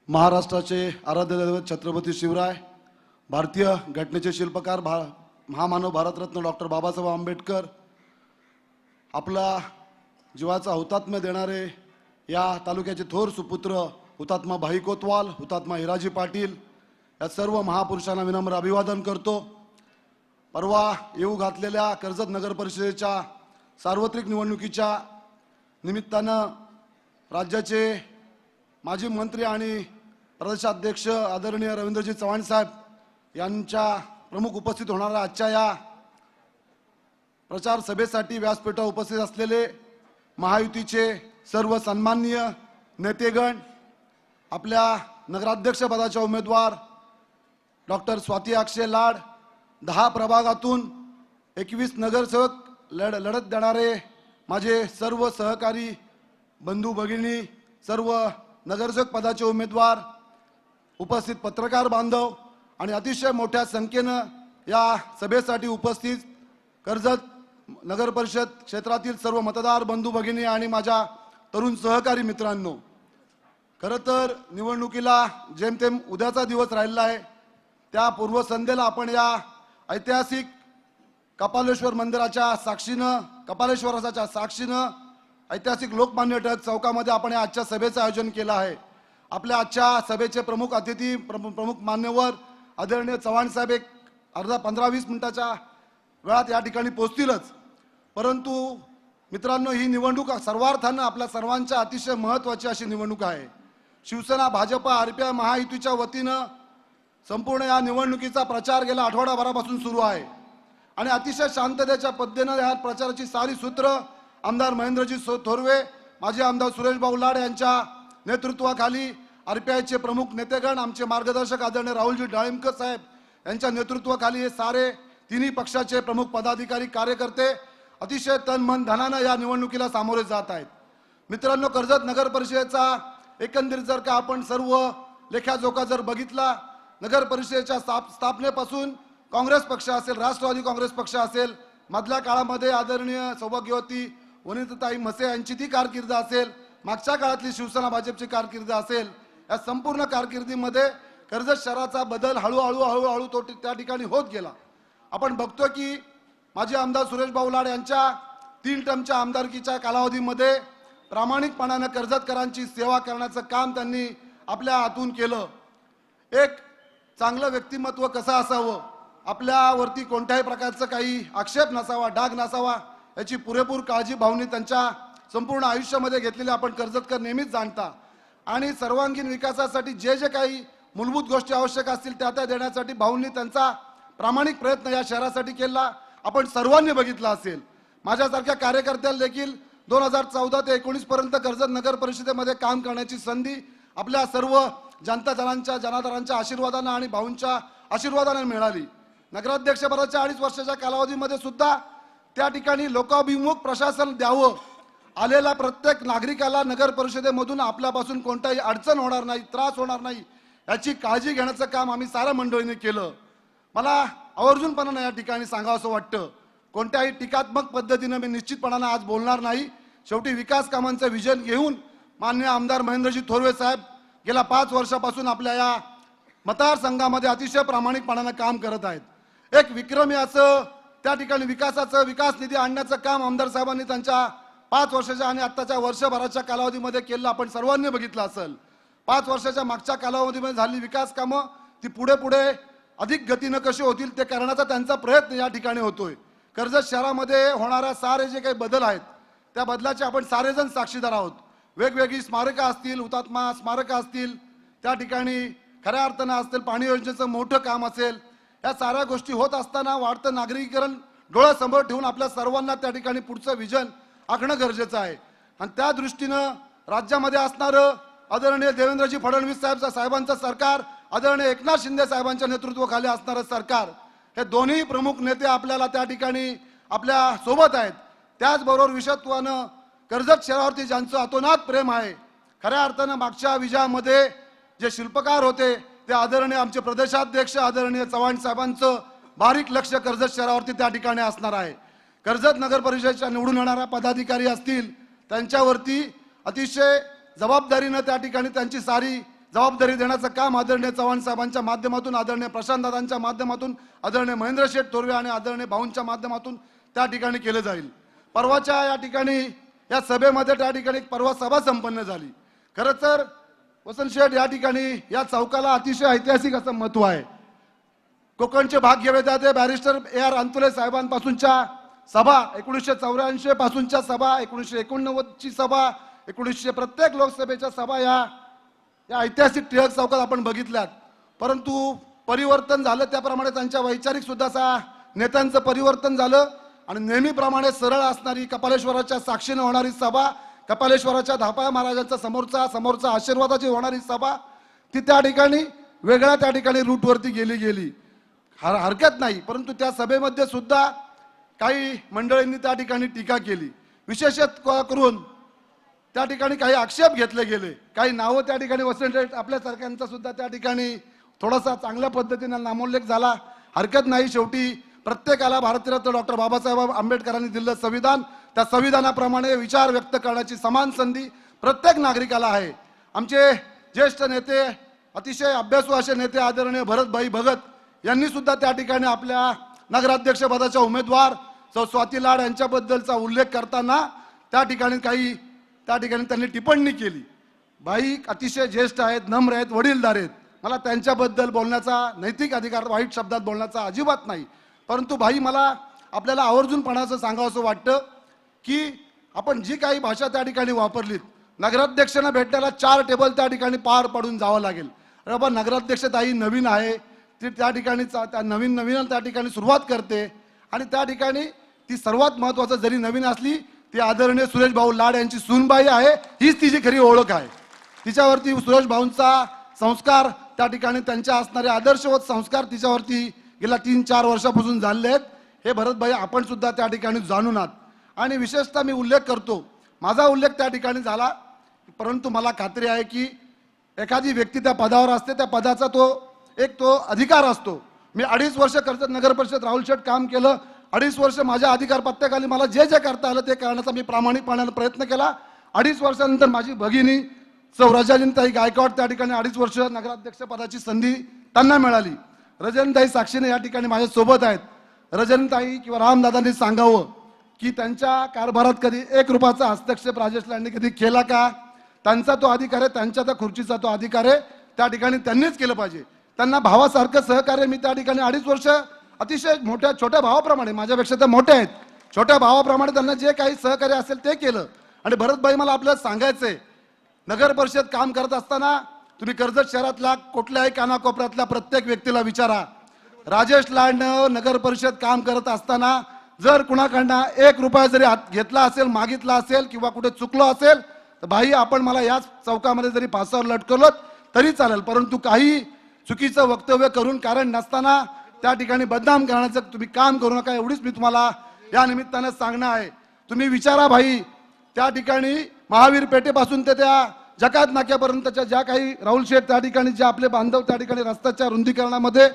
महाराष्ट्राचे आराध्य दैवत छत्रपती शिवराय, भारतीय घटनेचे शिल्पकार महामानव भारतरत्न डॉक्टर बाबासाहेब आंबेडकर, आपला जीवाचा हुतात्म्य देणारे या तालुक्याचे थोर सुपुत्र हुतात्मा भाई कोतवाल, हुतात्मा हिराजी पाटील या सर्व महापुरुषांना विनम्र अभिवादन करतो। परवा येऊ घातलेल्या कर्जत नगर परिषदेच्या सार्वत्रिक निवडणुकीच्या निमित्तानं राज्याचे माजी मंत्री आणि प्रदेशाध्यक्ष आदरणीय रवींद्रजी चव्हाण साहेब यांच्या प्रमुख उपस्थित होणाऱ्या आजच्या या प्रचार सभेसाठी व्यासपीठावर उपस्थित असलेले महायुतीचे सर्व सन्माननीय नेतेगण, आपल्या नगराध्यक्ष पदाच्या उमेदवार डॉक्टर स्वाती अक्षय लाड, 10 प्रभागातून 21 नगरसेवक लढत देणारे माझे सर्व सहकारी बंधू भगिनी, सर्व नगरसेवक पदाचे उमेदवार, उपस्थित पत्रकार बांधव आणि अतिशय मोठ्या संख्येनं या सभेसाठी उपस्थित कर्जत नगर परिषद क्षेत्रातील सर्व मतदार बंधू भगिनी आणि माझ्या तरुण सहकारी मित्रांनो, खरं तर निवडणुकीला जेमतेम उद्याचा दिवस राहिला आहे। त्या पूर्वसंध्येला आपण या ऐतिहासिक कपालेश्वर मंदिराच्या साक्षीनं, कपालेश्वराच्या साक्षीनं ऐतिहासिक लोकमान्य टिळक चौकामध्ये आपण या आजच्या सभेचं आयोजन केलं आहे। आपल्या आजच्या सभेचे प्रमुख अतिथी, प्रमुख मान्यवर आदरणीय चव्हाण साहेब एक अर्धा 15-20 मिनिटाच्या वेळात या ठिकाणी पोहोचतीलच, परंतु मित्रांनो, ही निवडणूक सर्वार्थानं आपल्या सर्वांच्या अतिशय महत्त्वाची अशी निवडणूक आहे। शिवसेना, भाजप, आरपीआय महायुतीच्या वतीनं संपूर्ण या निवडणुकीचा प्रचार गेल्या आठवडाभरापासून सुरू आहे आणि अतिशय शांततेच्या पद्धतीनं या प्रचाराची सारी सूत्र आमदार महेंद्रजी थोरवे, माजी आमदार सुरेश भाऊ लाड यांच्या नेतृत्वाखाली आरपीआयचे प्रमुख नेतेगण, आमचे मार्गदर्शक आदरणीय राहुलजी डाळिंबकर साहेब यांच्या नेतृत्वाखाली हे सारे तिन्ही पक्षाचे प्रमुख पदाधिकारी, कार्यकर्ते अतिशय तन मन धनानं या निवडणुकीला सामोरे जात आहेत। मित्रांनो, कर्जत नगर परिषदेचा एकंदरीत जर का आपण सर्व लेखाजोखा जर बघितला, नगर परिषदेच्या स्थापनेपासून काँग्रेस पक्ष असेल, राष्ट्रवादी काँग्रेस पक्ष असेल, मधल्या काळामध्ये आदरणीय सौभाग्यवती वनिताताई म्हसे यांची ती कारकीर्द असेल, मागच्या काळातली शिवसेना भाजपची कारकीर्द असेल, या संपूर्ण कारकिर्दीमध्ये कर्जत शहराचा बदल हळूहळू तो त्या ठिकाणी होत गेला। आपण बघतो की माजी आमदार सुरेश भाऊ लाड यांच्या 3 टर्मच्या आमदारकीच्या कालावधीमध्ये प्रामाणिकपणाने कर्जतकरांची सेवा करण्याचं काम त्यांनी आपल्या हातून केलं। एक चांगलं व्यक्तिमत्व कसं असावं, आपल्यावरती कोणत्याही प्रकारचं काही आक्षेप नसावा, डाग नसावा, याची पुरेपूर काळजी भाऊंनी त्यांच्या संपूर्ण आयुष्यामध्ये घेतलेली आपण कर्जतकर नेहमीच जाणता आणि सर्वांगीण विकासासाठी जे जे काही मूलभूत गोष्टी आवश्यक असतील त्या देण्यासाठी भाऊंनी त्यांचा प्रामाणिक प्रयत्न या शहरासाठी केला आपण सर्वांनी बघितला असेल। माझ्यासारख्या कार्यकर्त्याला देखील 2014 ते 19 पर्यंत कर्जत नगर परिषदेमध्ये काम करण्याची संधी आपल्या सर्व जनाधारांच्या आशीर्वादाने आणि भाऊंच्या आशीर्वादाने मिळाली। नगराध्यक्षपदाच्या 2.5 वर्षाच्या कालावधीमध्ये सुद्धा त्या ठिकाणी लोकाभिमुख प्रशासन द्यावं, आलेल्या प्रत्येक नागरिकाला नगर परिषदेमधून आपल्यापासून कोणताही अडचण होणार नाही, त्रास होणार नाही याची काळजी घेण्याचं काम आम्ही साऱ्या मंडळीने केलं। मला आवर्जूनपणाने या ठिकाणी सांगावंसं वाटतं, कोणत्याही टीकात्मक पद्धतीने मी निश्चितपणाने आज बोलणार नाही। शेवटी विकास कामांचं विजन घेऊन माननीय आमदार महेंद्रजी थोरवे साहेब गेल्या 5 वर्षापासून आपल्या या मतदारसंघामध्ये अतिशय प्रामाणिकपणाने काम करत आहेत। एक विक्रमी असं त्या ठिकाणी विकास निधी आणण्याचं काम आमदार साहेबांनी त्यांच्या 5 वर्षाच्या आणि आत्ताच्या वर्षभराच्या कालावधीमध्ये केलं आपण सर्वांनी बघितलं असेल। 5 वर्षाच्या मागच्या कालावधीमध्ये झालेली विकास कामं ती पुढे अधिक गतीनं कशी होतील ते करण्याचा त्यांचा प्रयत्न या ठिकाणी होतोय। कर्जत शहरामध्ये होणाऱ्या सारे जे काही बदल आहेत त्या बदलाचे आपण सारेजण साक्षीदार आहोत। वेगवेगळी स्मारकं असतील, हुतात्मा स्मारकं असतील, त्या ठिकाणी खऱ्या अर्थानं असतील, पाणी योजनेचं मोठं काम असेल, या साऱ्या गोष्टी होत असताना वाढतं नागरिकीकरण डोळ्यासमोर ठेवून आपल्या सर्वांना त्या ठिकाणी पुढचं विजन आखणं गरजेचं आहे आणि त्या दृष्टीनं राज्यामध्ये असणारं आदरणीय देवेंद्रजी फडणवीस साहेबांचं सरकार, आदरणीय एकनाथ शिंदे साहेबांच्या नेतृत्वाखाली असणारं सरकार, हे दोन्ही प्रमुख नेते आपल्याला त्या ठिकाणी आपल्या सोबत आहेत। त्याचबरोबर विशेषत्वानं कर्जत शहरावरती ज्यांचं अतोनात प्रेम आहे, खऱ्या अर्थानं मागच्या विजयामध्ये जे शिल्पकार होते ते आदरणीय आमचे प्रदेशाध्यक्ष आदरणीय चव्हाण साहेबांचं बारीक लक्ष कर्जत शहरावरती त्या ठिकाणी असणार आहे। कर्जत नगर परिषदेच्या निवडून येणाऱ्या पदाधिकारी असतील त्यांच्यावरती अतिशय जबाबदारीने त्या ठिकाणी त्यांची सारी जबाबदारी देण्याचं काम आदरणीय चव्हाण साहेबांच्या माध्यमातून, आदरणीय प्रशांत दादांच्या माध्यमातून, आदरणीय महेंद्र शेठ तोरवे आणि आदरणीय भाऊंच्या माध्यमातून त्या ठिकाणी केलं जाईल. परवाच्या या ठिकाणी या सभेमध्ये त्या ठिकाणी परवा सभा संपन्न झाली. खरं तर वसंत शेठ या ठिकाणी या चौकाला अतिशय ऐतिहासिक असं महत्व आहे. कोकणचे भाग्यविधाते बॅरिस्टर AR अंतुले साहेबांपासूनच्या सभा, 1984 पासूनच्या सभा, 1989 ची सभा, 1900 प्रत्येक लोकसभेच्या सभा या ऐतिहासिक टिळक चौकात आपण बघितल्यात. परंतु परिवर्तन झालं, त्याप्रमाणे त्यांच्या वैचारिक सुद्धा नेत्यांचं परिवर्तन झालं आणि नेहमीप्रमाणे सरळ असणारी कपालेश्वराच्या साक्षीने होणारी सभा, कपालेश्वराच्या धापा महाराजांचा समोरचा आशीर्वादाची होणारी सभा, ती त्या ठिकाणी वेगळ्या त्या ठिकाणी रूटवरती गेली हरकत नाही. परंतु त्या सभेमध्ये सुद्धा काही मंडळींनी त्या ठिकाणी टीका केली. विशेषतः करून त्या ठिकाणी काही आक्षेप घेतले गेले, काही नावं त्या ठिकाणी वसंत शेठ आपल्यासारख्यांचा सुद्धा त्या ठिकाणी थोडासा चांगल्या पद्धतीने नामोल्लेख झाला. हरकत नाही, शेवटी प्रत्येकाला भारतरत्न डॉक्टर बाबासाहेब आंबेडकरांनी दिलेलं संविधान, त्या संविधानाप्रमाणे विचार व्यक्त करण्याची समान संधी प्रत्येक नागरिकाला आहे. आमचे ज्येष्ठ नेते, अतिशय अभ्यासू असे नेते आदरणीय भरतभाई भगत यांनी सुद्धा त्या ठिकाणी आपल्या नगराध्यक्ष पदाच्या उमेदवार स्वाती लाड यांच्याबद्दलचा उल्लेख करताना त्या ठिकाणी त्यांनी टिप्पणी केली. भाई अतिशय ज्येष्ठ आहेत, नम्र आहेत, वडीलधार आहेत. मला त्यांच्याबद्दल बोलण्याचा नैतिक अधिकार, वाईट शब्दात बोलण्याचा अजिबात नाही. परंतु भाई, मला आपल्याला आवर्जूनपणाचं सांगावंसं वाटतं की आपण जी काही भाषा त्या ठिकाणी वापरलीत, नगराध्यक्षांना भेटण्याला 4 टेबल त्या ठिकाणी पार पडून जावं लागेल. अरे बाबा, नगराध्यक्ष ताई नवीन आहे, ती त्या ठिकाणी नवीन त्या ठिकाणी सुरुवात करते आणि त्या ठिकाणी ती सर्वात महत्त्वाचं जरी नवीन असली, ती आदरणीय सुरेश भाऊ लाड यांची सूनबाई आहे, हीच तिची खरी ओळख आहे. तिच्यावरती सुरेश भाऊंचा संस्कार, त्या ठिकाणी त्यांच्या असणारे आदर्शवत संस्कार तिच्यावरती गेल्या 3-4 वर्षापासून झाले आहेत. हे भरतभाई आपण सुद्धा त्या ठिकाणी जाणून आहात. आणि विशेषतः मी उल्लेख करतो, माझा उल्लेख त्या ठिकाणी झाला, परंतु मला खात्री आहे की एखादी व्यक्ती त्या पदावर असते, त्या पदाचा तो अधिकार असतो. मी 2.5 वर्ष कर्जत नगर परिषद राहुल शेठ काम केलं. 2.5 वर्ष माझ्या अधिकार पत्त्याखाली मला जे करता आलं ते करण्याचा मी प्रामाणिकपणाने प्रयत्न केला. 2.5 वर्षानंतर माझी भगिनी सौ रजनीताई गायकवाड त्या ठिकाणी 2.5 वर्ष नगराध्यक्ष पदाची संधी त्यांना मिळाली. रजनीताई साक्षीने या ठिकाणी माझ्या सोबत आहेत. रजनीताई किंवा रामदादांनी सांगावं की त्यांच्या कारभारात कधी 1 रुपयाचा हस्तक्षेप राजेश लांडे कधी केला का? त्यांचा तो अधिकार आहे, त्यांच्या त्या खुर्चीचा तो अधिकार आहे, त्या ठिकाणी त्यांनीच केलं पाहिजे. त्यांना भावासारखं सहकार्य मी त्या ठिकाणी 2.5 वर्ष अतिशय छोट्या भावाप्रमाणे, माझ्यापेक्षा तर मोठे आहेत, छोट्या भावाप्रमाणे त्यांना जे काही सहकार्य असेल ते केलं. आणि भरतभाई, मला आपल्याला सांगायचंय, नगर परिषद काम करत असताना तुम्ही कर्जत शहरातल्या कुठल्याही कानाकोपऱ्यातल्या प्रत्येक व्यक्तीला विचारा, राजेश लांडे नगर परिषद काम करत असताना जर कुणाकडनं 1 रुपया जरी घेतला असेल, मागितला असेल किंवा कुठे चुकलो असेल तर भाई आपण मला याच चौकामध्ये जरी फासावर लटकवलं तरी चालेल, परंतु काही चुकीचं वक्तव्य करून कारण नसताना त्या ठिकाणी बदनाम करण्याचं तुम्ही काम करू नका, एवढीच मी तुम्हाला या निमित्तानं सांगणं आहे. तुम्ही विचारा भाई, त्या ठिकाणी महावीर पेठेपासून ते त्या जकात नाक्यापर्यंतच्या ज्या काही राहुल शेठ त्या ठिकाणी जे आपले बांधव त्या ठिकाणी रस्त्याच्या रुंदीकरणामध्ये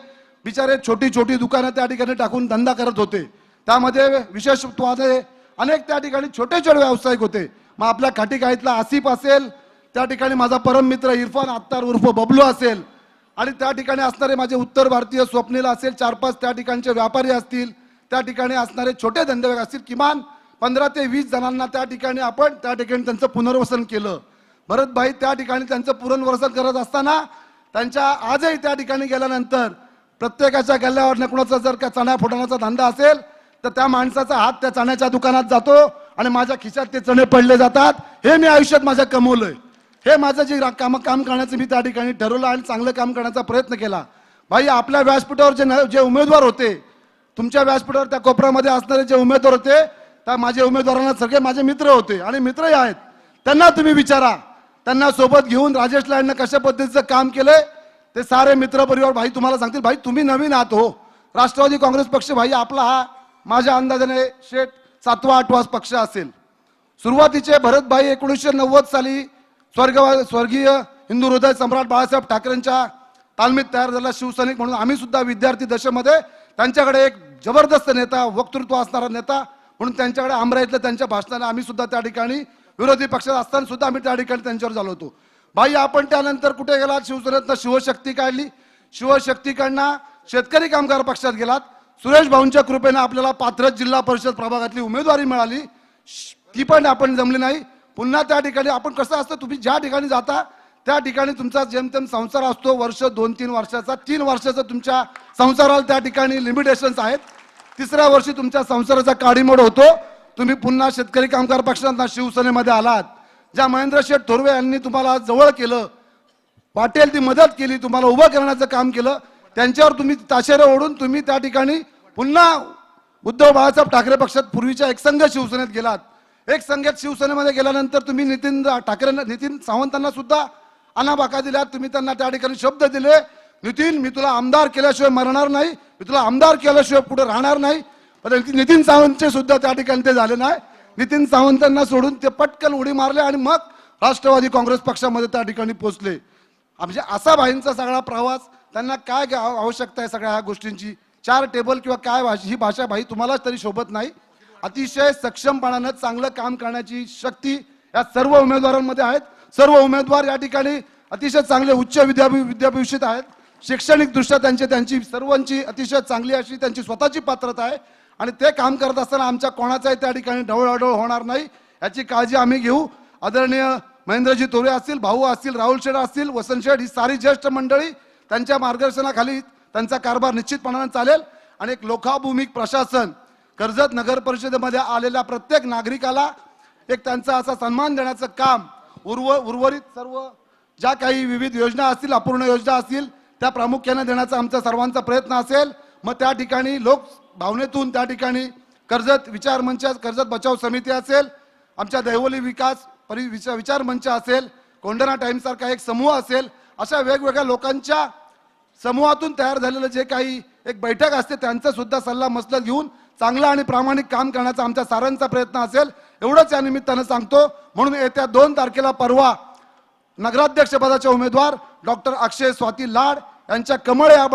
बिचारे छोटी दुकानं त्या ठिकाणी टाकून धंदा करत होते. त्यामध्ये विशेषत्वाने अनेक त्या ठिकाणी छोटे व्यावसायिक होते. मग आपल्या खाटीकाईतला आसिफ असेल, त्या ठिकाणी माझा परम मित्र इरफान अत्तार उर्फ बबलू असेल, आणि त्या ठिकाणी असणारे माझे उत्तर भारतीय स्वप्नील असेल, 4-5 त्या ठिकाणचे व्यापारी असतील, त्या ठिकाणी असणारे छोटे धंदेवाईक असतील, किमान 15 ते 20 जणांना त्या ठिकाणी आपण त्या ठिकाणी त्यांचं पुनर्वसन केलं. भरतभाई, त्या ठिकाणी त्यांचं पुनर्वसन करत असताना त्यांच्या आजही त्या ठिकाणी गेल्यानंतर प्रत्येकाच्या गल्ल्यावर कुणाचा जर का चण्या फुटाण्याचा धंदा असेल तर त्या माणसाचा हात त्या चण्याच्या दुकानात जातो आणि माझ्या खिशात ते चणे पडले जातात. हे मी आयुष्यात माझ्या कमवलंय. हे माझं जे काम करण्याचं मी त्या ठिकाणी ठरवलं आणि चांगलं काम करण्याचा प्रयत्न केला. भाई, आपल्या व्यासपीठावर जे उमेदवार होते, तुमच्या व्यासपीठावर त्या कोपऱ्यामध्ये असणारे जे उमेदवार होते, त्या माझ्या उमेदवारांना सगळे माझे मित्र होते आणि मित्रही आहेत. त्यांना तुम्ही विचारा, त्यांना सोबत घेऊन राजेश लांडेंनी कशा पद्धतीचं काम केलंय ते सारे मित्र परिवार भाई तुम्हाला सांगतील. भाई, तुम्ही नवीन आहात हो, राष्ट्रवादी काँग्रेस पक्ष भाई आपला हा माझ्या अंदाजाने शेठ 7वा-8वा पक्ष असेल. सुरुवातीचे भरतभाई 1990 साली स्वर्गीय हिंदू हृदय सम्राट बाळासाहेब ठाकरेंच्या तालमीत तयार झाला शिवसैनिक म्हणून. आम्ही सुद्धा विद्यार्थी दशेमध्ये त्यांच्याकडे एक जबरदस्त नेता, वक्तृत्व असणारा नेता म्हणून त्यांच्याकडे आमराईतल्या त्यांच्या भाषणाने आम्ही सुद्धा त्या ठिकाणी विरोधी पक्षात असताना सुद्धा आम्ही त्या ठिकाणी त्यांच्यावर झालो होतो. भाई आपण त्यानंतर कुठे गेलात? शिवसेनेतनं शिवशक्ती काढली, शिवशक्तीकडनं शेतकरी कामगार पक्षात गेलात. सुरेश भाऊंच्या कृपेने आपल्याला पात्रच जिल्हा परिषद प्रभागातली उमेदवारी मिळाली, ती पण आपण जमली नाही. पुन्हा त्या ठिकाणी आपण कसं असतं, तुम्ही ज्या ठिकाणी जाता त्या ठिकाणी तुमचा जेमतेम संसार असतो, वर्ष 2-3 वर्षाचा, 3 वर्षाचा तुमच्या संसाराला त्या ठिकाणी लिमिटेशन्स आहेत. तिसऱ्या वर्षी तुमच्या संसाराचा काडीमोड होतो, तुम्ही पुन्हा शेतकरी कामगार पक्षात शिवसेनेमध्ये आलात. ज्या महेंद्र शेठ थोरवे यांनी तुम्हाला जवळ केलं, वाटेल ती मदत केली, तुम्हाला उभं करण्याचं काम केलं, त्यांच्यावर तुम्ही ताशेरे ओढून तुम्ही त्या ठिकाणी पुन्हा उद्धव बाळासाहेब ठाकरे पक्षात पूर्वीच्या एकसंघ शिवसेनेत गेलात. एकसंघात शिवसेनेमध्ये गेल्यानंतर तुम्ही नितीन सावंतांना सुद्धा अनाबाका दिल्यात. तुम्ही त्यांना त्या ठिकाणी शब्द दिले, नितीन मी तुला आमदार केल्याशिवाय मरणार नाही, मी तुला आमदार केल्याशिवाय पुढे राहणार नाही. पण नितीन सावंतचे सुद्धा त्या ठिकाणी ते झाले नाही. नितीन सावंतांना सोडून ते पटकन उडी मारले आणि मग राष्ट्रवादी काँग्रेस पक्षामध्ये त्या ठिकाणी पोहोचले. म्हणजे असा भाईंचा सगळा प्रवास, त्यांना काय आवश्यकता आहे सगळ्या ह्या गोष्टींची? 4 टेबल किंवा काय ही भाषा भाई तुम्हालाच तरी शोभत नाही. अतिशय सक्षमपणानं चांगलं काम करण्याची शक्ती या सर्व उमेदवारांमध्ये आहेत. सर्व उमेदवार या ठिकाणी अतिशय चांगले उच्च विद्याभूषित आहेत. शैक्षणिक दृष्ट्या त्यांची सर्वांची अतिशय चांगली अशी त्यांची स्वतःची पात्रता आहे आणि ते काम करत असताना आमच्या कोणाचाही त्या ठिकाणी ढवळाढवळ होणार नाही याची काळजी आम्ही घेऊ. आदरणीय महेंद्रजी तोरे असतील, भाऊ असतील, राहुल शेठ असतील, वसंत शेठ, ही सारी ज्येष्ठ मंडळी, त्यांच्या मार्गदर्शनाखाली त्यांचा कारभार निश्चितपणाने चालेल. आणि एक लोकाभिमुख प्रशासन, कर्जत नगर परिषदेमध्ये आलेल्या प्रत्येक नागरिकाला एक त्यांचा असा सन्मान देण्याचं काम, उर्वरित सर्व ज्या काही विविध योजना असतील, अपूर्ण योजना असतील, त्या प्रामुख्याने देण्याचा आमचा सर्वांचा प्रयत्न असेल. मग त्या ठिकाणी लोक भावनेतून त्या ठिकाणी कर्जत विचार मंच, कर्जत बचाव समिती असेल, आमच्या दैवली विकास विचार मंच असेल, कोंढरा टाइम्स सारखा एक समूह असेल, अशा वेगवेगळ्या लोकांच्या समूहातून तयार झालेलं जे काही एक बैठक असते, त्यांचा सुद्धा सल्ला मसलत घेऊन चांगला आणि प्रामाणिक काम करण्याचा आमच्या सारांचा प्रयत्न असेल, एवढंच या निमित्तानं सांगतो. म्हणून येत्या 2 तारखेला परवा नगराध्यक्ष पदाचे उमेदवार डॉक्टर अक्षय स्वाती लाड यांच्या कमळ या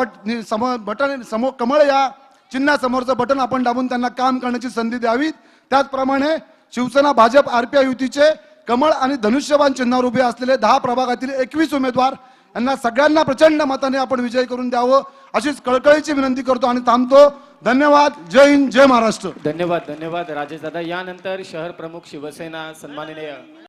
कमळ या चिन्हासमोरचं बटन आपण दाबून त्यांना काम करण्याची संधी द्यावी. त्याचप्रमाणे शिवसेना भाजप आरपीआय युतीचे कमळ आणि धनुष्यबाण चिन्हावर उभे असलेले 10 प्रभागातील 21 उमेदवार यांना सगळ्यांना प्रचंड मताने आपण विजयी करून द्यावं अशीच कळकळीची विनंती करतो आणि थांबतो. धन्यवाद. जय हिंद, जय महाराष्ट्र. धन्यवाद राजेश दादा. यानंतर शहर प्रमुख शिवसेना सन्माननीय